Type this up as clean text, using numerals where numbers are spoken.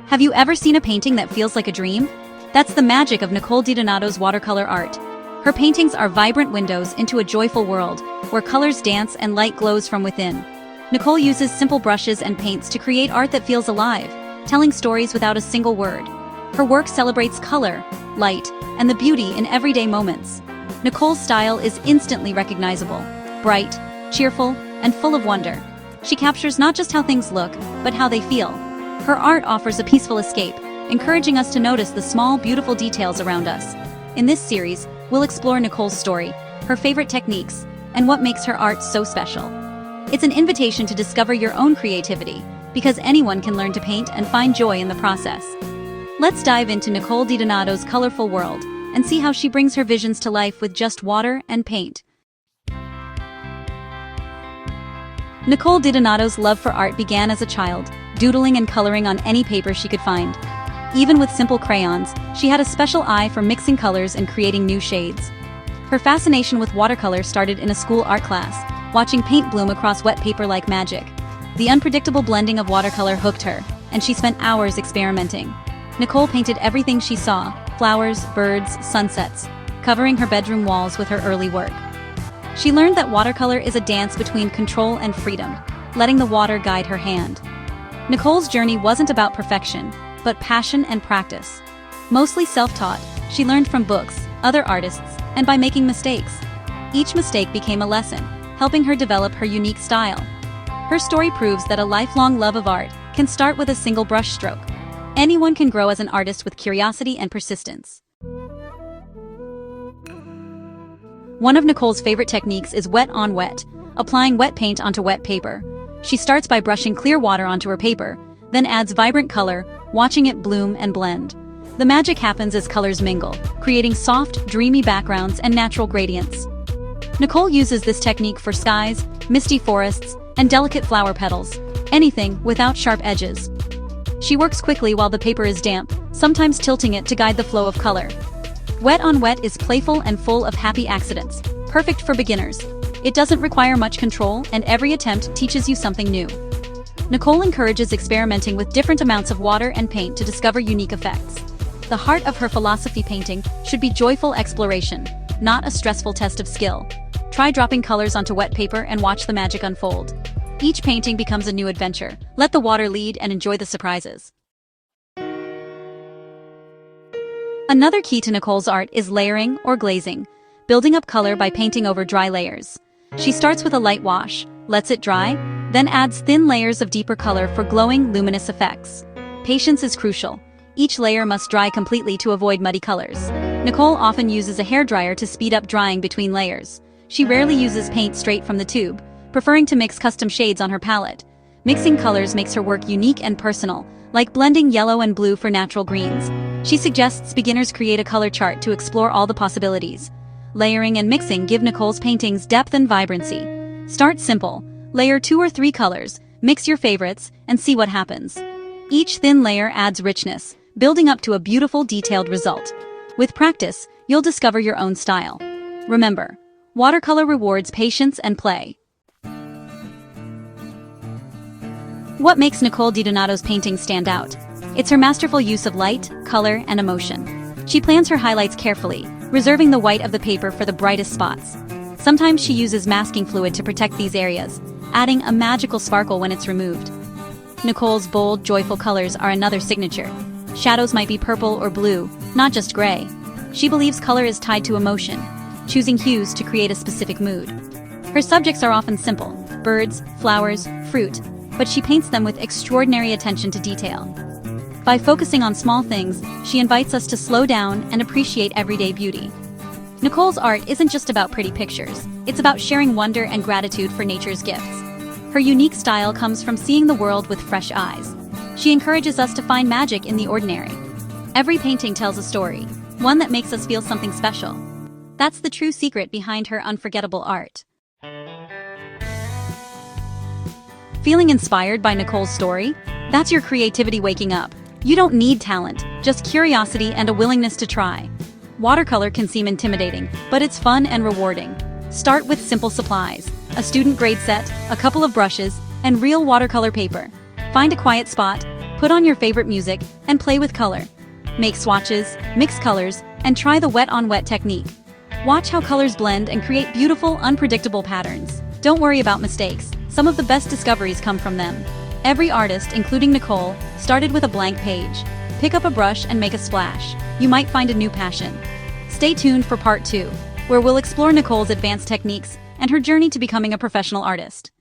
Have you ever seen a painting that feels like a dream? That's the magic of Nicole DiDonato's watercolor art. Her paintings are vibrant windows into a joyful world, where colors dance and light glows from within. Nicole uses simple brushes and paints to create art that feels alive, telling stories without a single word. Her work celebrates color, light, and the beauty in everyday moments. Nicole's style is instantly recognizable, bright, cheerful, and full of wonder. She captures not just how things look, but how they feel. Her art offers a peaceful escape, encouraging us to notice the small, beautiful details around us. In this series, we'll explore Nicole's story, her favorite techniques, and what makes her art so special. It's an invitation to discover your own creativity, because anyone can learn to paint and find joy in the process. Let's dive into Nicole DiDonato's colorful world and see how she brings her visions to life with just water and paint. Nicole DiDonato's love for art began as a child, doodling and coloring on any paper she could find. Even with simple crayons, she had a special eye for mixing colors and creating new shades. Her fascination with watercolor started in a school art class, watching paint bloom across wet paper like magic. The unpredictable blending of watercolor hooked her, and she spent hours experimenting. Nicole painted everything she saw: flowers, birds, sunsets, covering her bedroom walls with her early work. She learned that watercolor is a dance between control and freedom, letting the water guide her hand. Nicole's journey wasn't about perfection, but passion and practice. Mostly self-taught, she learned from books, other artists, and by making mistakes. Each mistake became a lesson, helping her develop her unique style. Her story proves that a lifelong love of art can start with a single brush stroke. Anyone can grow as an artist with curiosity and persistence. One of Nicole's favorite techniques is wet on wet, applying wet paint onto wet paper. She starts by brushing clear water onto her paper, then adds vibrant color, watching it bloom and blend. The magic happens as colors mingle, creating soft, dreamy backgrounds and natural gradients. Nicole uses this technique for skies, misty forests, and delicate flower petals, anything without sharp edges. She works quickly while the paper is damp, sometimes tilting it to guide the flow of color. Wet on wet is playful and full of happy accidents, perfect for beginners. It doesn't require much control, and every attempt teaches you something new. Nicole encourages experimenting with different amounts of water and paint to discover unique effects. The heart of her philosophy painting should be joyful exploration, not a stressful test of skill. Try dropping colors onto wet paper and watch the magic unfold. Each painting becomes a new adventure. Let the water lead and enjoy the surprises. Another key to Nicole's art is layering or glazing, building up color by painting over dry layers. She starts with a light wash, lets it dry, then adds thin layers of deeper color for glowing, luminous effects. Patience is crucial. Each layer must dry completely to avoid muddy colors. Nicole often uses a hairdryer to speed up drying between layers. She rarely uses paint straight from the tube, preferring to mix custom shades on her palette. Mixing colors makes her work unique and personal, like blending yellow and blue for natural greens. She suggests beginners create a color chart to explore all the possibilities. Layering and mixing give Nicole's paintings depth and vibrancy. Start simple. Layer 2 or 3 colors, mix your favorites, and see what happens. Each thin layer adds richness, building up to a beautiful, detailed result. With practice, you'll discover your own style. Remember, watercolor rewards patience and play. What makes Nicole DiDonato's paintings stand out? It's her masterful use of light, color, and emotion. She plans her highlights carefully, reserving the white of the paper for the brightest spots. Sometimes she uses masking fluid to protect these areas, adding a magical sparkle when it's removed. Nicole's bold, joyful colors are another signature. Shadows might be purple or blue, not just gray. She believes color is tied to emotion, choosing hues to create a specific mood. Her subjects are often simple: birds, flowers, fruit, but she paints them with extraordinary attention to detail. By focusing on small things, she invites us to slow down and appreciate everyday beauty. Nicole's art isn't just about pretty pictures, it's about sharing wonder and gratitude for nature's gifts. Her unique style comes from seeing the world with fresh eyes. She encourages us to find magic in the ordinary. Every painting tells a story, one that makes us feel something special. That's the true secret behind her unforgettable art. Feeling inspired by Nicole's story? That's your creativity waking up. You don't need talent, just curiosity and a willingness to try. Watercolor can seem intimidating, but it's fun and rewarding. Start with simple supplies: a student grade set, a couple of brushes, and real watercolor paper. Find a quiet spot, Put on your favorite music and play with color. Make swatches, mix colors, and try the wet-on-wet technique. Watch how colors blend and create beautiful, unpredictable patterns. Don't worry about mistakes. Some of the best discoveries come from them. Every artist, including Nicole, started with a blank page. Pick up a brush and make a splash. You might find a new passion. Stay tuned for part 2, where we'll explore Nicole's advanced techniques and her journey to becoming a professional artist.